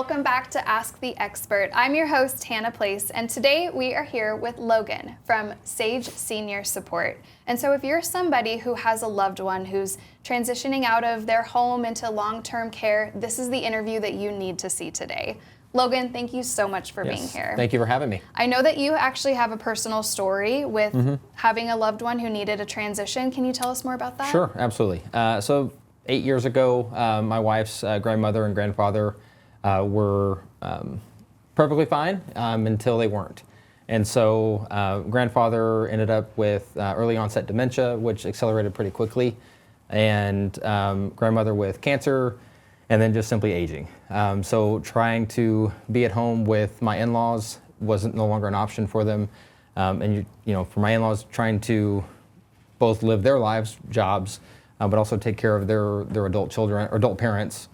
welcome back to Ask the Expert. I'm your host, Hannah Place, and today we are here with Logan from Sage Senior Support. And so if you're somebody who has a loved one who's transitioning out of their home into long-term care, this is the interview that you need to see today. Logan, thank you so much for being here. Thank you for having me. I know that you actually have a personal story with having a loved one who needed a transition. Can you tell us more about that? Sure, absolutely. So 8 years ago, my wife's grandmother and grandfather were perfectly fine until they weren't. And so grandfather ended up with early onset dementia, which accelerated pretty quickly, and grandmother with cancer, and then just simply aging. So trying to be at home with my in-laws wasn't no longer an option for them. And for my in-laws, trying to both live their lives, jobs, but also take care of their adult children, or adult parents.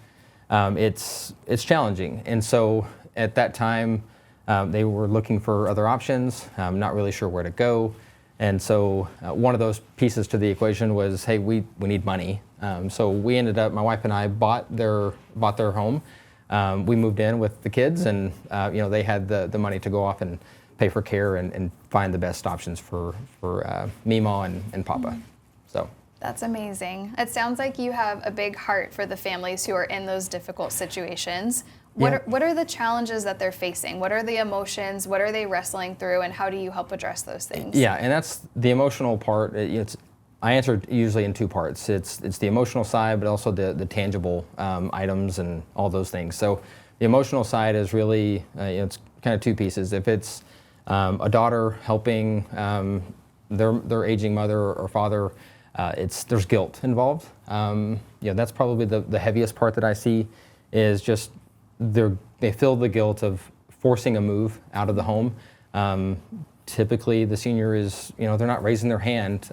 It's challenging. And so at that time, they were looking for other options, not really sure where to go. And so one of those pieces to the equation was, hey, we need money. So we ended up, my wife and I bought their home. We moved in with the kids, and they had the money to go off and pay for care and find the best options for Mima and Papa. So. That's amazing. It sounds like you have a big heart for the families who are in those difficult situations. What are the challenges that they're facing? What are the emotions? What are they wrestling through, and how do you help address those things? Yeah, and that's the emotional part. I answer usually in two parts. It's the emotional side, but also the tangible items and all those things. So the emotional side is really it's kind of two pieces. If it's a daughter helping their aging mother or father, there's guilt involved. That's probably the heaviest part that I see is just they feel the guilt of forcing a move out of the home. Typically the senior is, they're not raising their hand,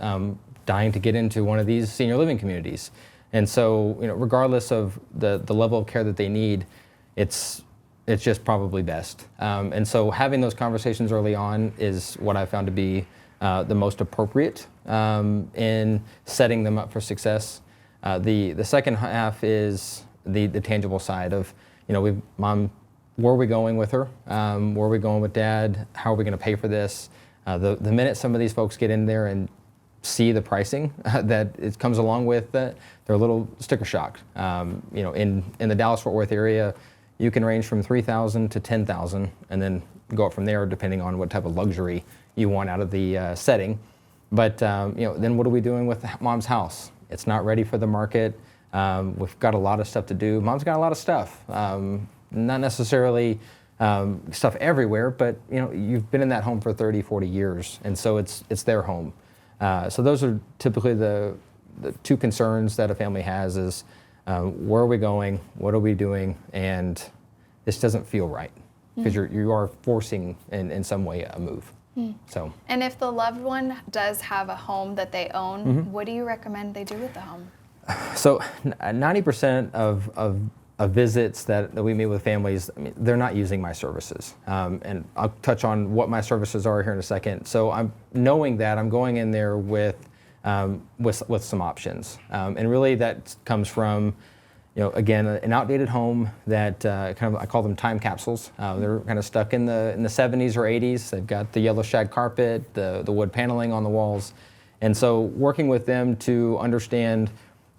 dying to get into one of these senior living communities. And so, regardless of the level of care that they need, it's just probably best. And so having those conversations early on is what I found to be the most appropriate in setting them up for success. The second half is the tangible side of, Mom, where are we going with her? Where are we going with Dad? How are we going to pay for this? The minute some of these folks get in there and see the pricing that it comes along with that, they're a little sticker shocked. In the Dallas-Fort Worth area, you can range from $3,000 to $10,000, and then go up from there depending on what type of luxury you want out of the setting. But then what are we doing with Mom's house? It's not ready for the market. We've got a lot of stuff to do. Mom's got a lot of stuff. Not necessarily stuff everywhere, but you've been in that home for 30, 40 years, and so it's their home. So those are typically the two concerns that a family has is where are we going? What are we doing? And this doesn't feel right because you are forcing in some way a move. So. And if the loved one does have a home that they own, what do you recommend they do with the home? So 90% of visits that we meet with families, they're not using my services. And I'll touch on what my services are here in a second. So I'm knowing that I'm going in there with some options. And really that comes from, again, an outdated home that I call them time capsules. They're kind of stuck in the 70s or 80s. They've got the yellow shag carpet, the wood paneling on the walls. And so working with them to understand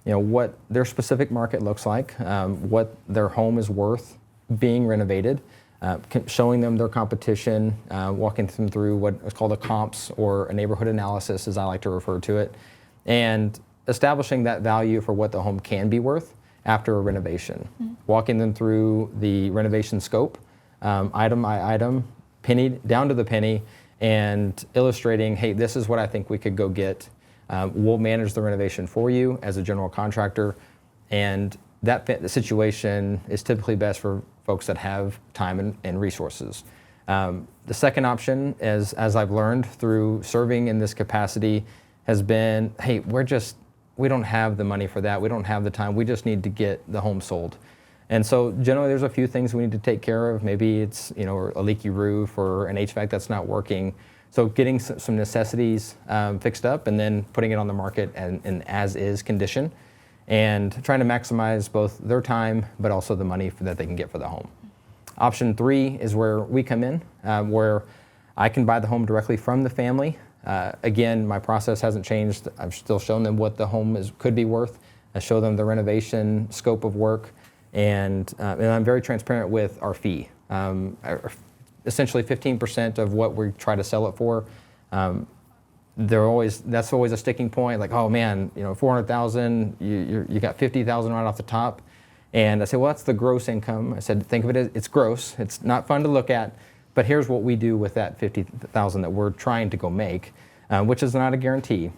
what their specific market looks like, what their home is worth being renovated, showing them their competition, walking them through what is called a comps or a neighborhood analysis, as I like to refer to it, and establishing that value for what the home can be worth after a renovation. Walking them through the renovation scope, item by item, penny down to the penny, and illustrating, hey, this is what I think we could go get. We'll manage the renovation for you as a general contractor, and the situation is typically best for folks that have time and resources. The second option, as I've learned through serving in this capacity, has been, hey, we don't have the money for that. We don't have the time. We just need to get the home sold. And so generally there's a few things we need to take care of. Maybe it's a leaky roof or an HVAC that's not working. So getting some necessities fixed up and then putting it on the market in as-is condition and trying to maximize both their time but also the money that they can get for the home. Option 3 is where we come in, where I can buy the home directly from the family. Again, my process hasn't changed. I've still shown them what the home could be worth. I show them the renovation scope of work, and I'm very transparent with our fee. Essentially 15% of what we try to sell it for. That's always a sticking point. Like, oh man, 400,000, you got 50,000 right off the top. And I said, well, that's the gross income. I said, think of it as it's gross. It's not fun to look at, but here's what we do with that 50,000 that we're trying to go make, which is not a guarantee.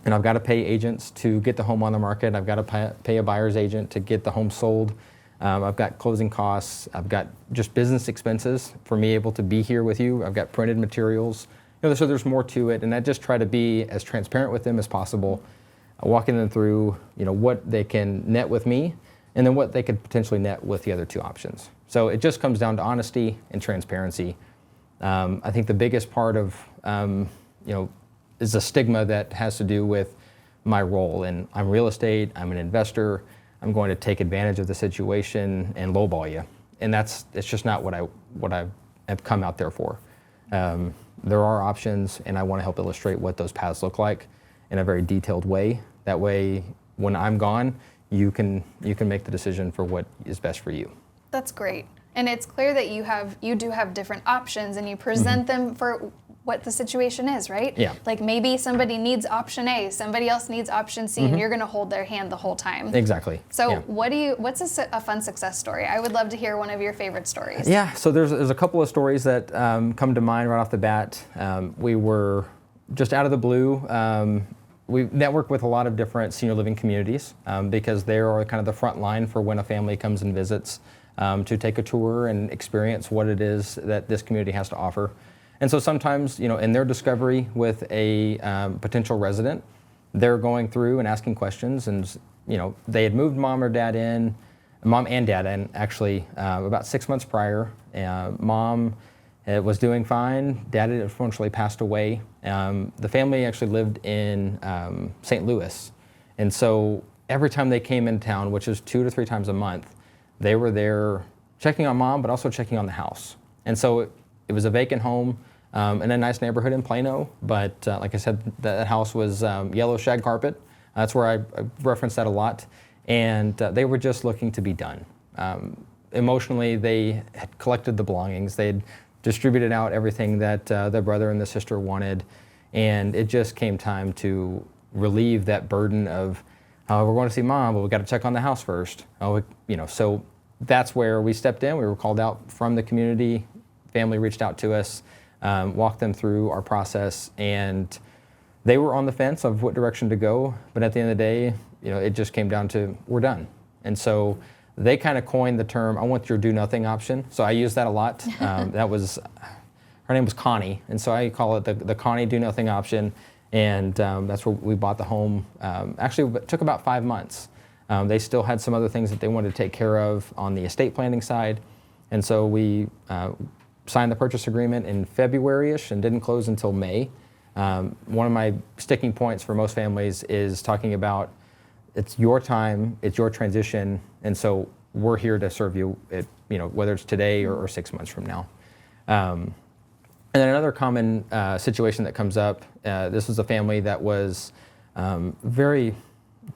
And I've got to pay agents to get the home on the market. I've got to pay a buyer's agent to get the home sold. I've got closing costs. I've got just business expenses for me able to be here with you. I've got printed materials. So there's more to it. And I just try to be as transparent with them as possible, walking them through, what they can net with me, and then what they could potentially net with the other two options. So it just comes down to honesty and transparency. I think the biggest part of, is a stigma that has to do with my role. And I'm real estate, I'm an investor, I'm going to take advantage of the situation and lowball you. And it's just not what I have come out there for. There are options, and I want to help illustrate what those paths look like in a very detailed way. That way, when I'm gone, you can make the decision for what is best for you. That's great. And it's clear that you do have different options, and you present them for what the situation is, right? Yeah. Like maybe somebody needs option A, somebody else needs option C, and you're going to hold their hand the whole time. Exactly. So yeah. what's a fun success story? I would love to hear one of your favorite stories. Yeah, so there's a couple of stories that come to mind right off the bat. We were just out of the blue. We network with a lot of different senior living communities because they are kind of the front line for when a family comes and visits to take a tour and experience what it is that this community has to offer. And so sometimes, in their discovery with a potential resident, they're going through and asking questions. And, they had moved mom and dad in actually about 6 months prior. Mom was doing fine. Dad had unfortunately passed away. The family actually lived in St. Louis. And so every time they came in town, which is 2 to 3 times a month, they were there checking on mom, but also checking on the house. And so it was a vacant home in a nice neighborhood in Plano. But like I said, that house was yellow shag carpet. That's where I reference that a lot. And they were just looking to be done. Emotionally, they had collected the belongings. They'd distributed out everything that their brother and the sister wanted. And it just came time to relieve that burden of, we're going to see mom, but we got to check on the house first. So that's where we stepped in. We were called out from the community. Family reached out to us, walked them through our process, and they were on the fence of what direction to go. But at the end of the day, it just came down to, we're done. And so they kind of coined the term, I want your do nothing option. So I use that a lot. Her name was Connie. And so I call it the Connie do nothing option. And that's where we bought the home. Actually, it took about 5 months. They still had some other things that they wanted to take care of on the estate planning side. And so we signed the purchase agreement in February-ish and didn't close until May. One of my sticking points for most families is talking about it's your time, it's your transition, and so we're here to serve you, whether it's today or 6 months from now. And then another common situation that comes up, this was a family that was very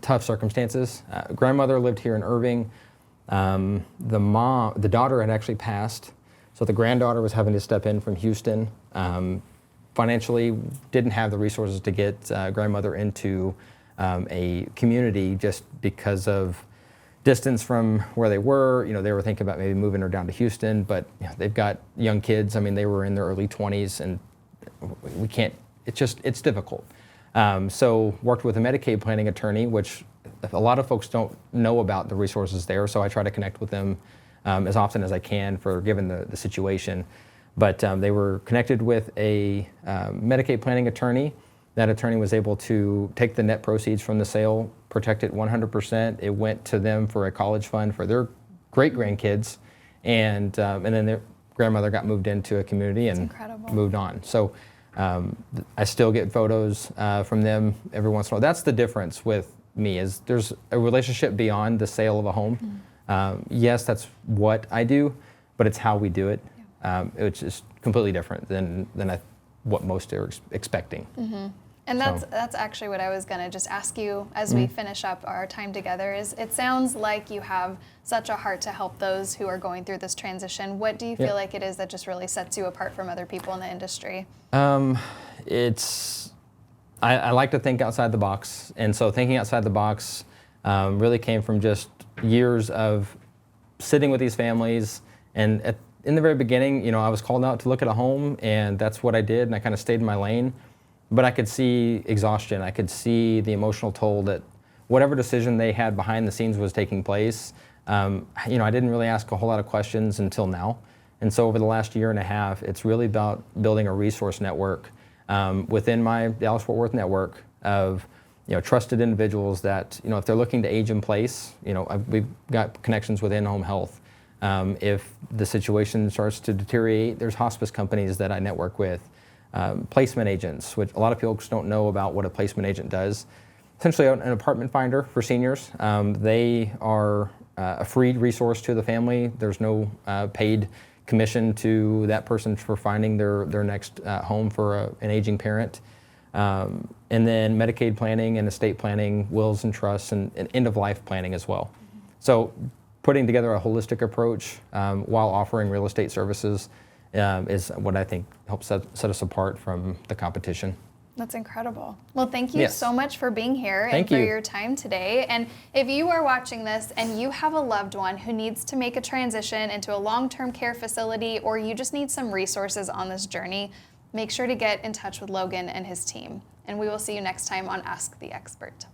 tough circumstances. Grandmother lived here in Irving. The daughter had actually passed, so the granddaughter was having to step in from Houston. Financially, didn't have the resources to get grandmother into a community just because of distance from where they were. They were thinking about maybe moving her down to Houston, but they've got young kids. I mean, they were in their early 20s, and we can't. It's difficult. So worked with a Medicaid planning attorney, which a lot of folks don't know about the resources there. So I try to connect with them as often as I can for given the situation. But they were connected with a Medicaid planning attorney. That attorney was able to take the net proceeds from the sale, protect it 100%. It went to them for a college fund for their great-grandkids. And then their grandmother got moved into a community and moved on. So I still get photos from them every once in a while. That's the difference with me, is there's a relationship beyond the sale of a home. Yes, that's what I do, but it's how we do it, which is completely different than what most are expecting. And that's actually what I was going to just ask you as we finish up our time together. Is it sounds like you have such a heart to help those who are going through this transition. What do you feel like it is that just really sets you apart from other people in the industry? I like to think outside the box, and so thinking outside the box really came from just years of sitting with these families. And in the very beginning, I was called out to look at a home, and that's what I did, and I kind of stayed in my lane. But I could see exhaustion. I could see the emotional toll that whatever decision they had behind the scenes was taking place. I didn't really ask a whole lot of questions until now. And so over the last year and a half, it's really about building a resource network within my Dallas-Fort Worth network of trusted individuals that, if they're looking to age in place, we've got connections with in-home health. If the situation starts to deteriorate, there's hospice companies that I network with. Placement agents, which a lot of folks don't know about what a placement agent does. Essentially an apartment finder for seniors. They are a free resource to the family. There's no paid commission to that person for finding their next home for an aging parent. And then Medicaid planning and estate planning, wills and trusts, and end-of-life planning as well. So putting together a holistic approach while offering real estate services is what I think helps set us apart from the competition. That's incredible. Well, thank you so much for being here and for your time today. And if you are watching this and you have a loved one who needs to make a transition into a long-term care facility, or you just need some resources on this journey, make sure to get in touch with Logan and his team. And we will see you next time on Ask the Expert.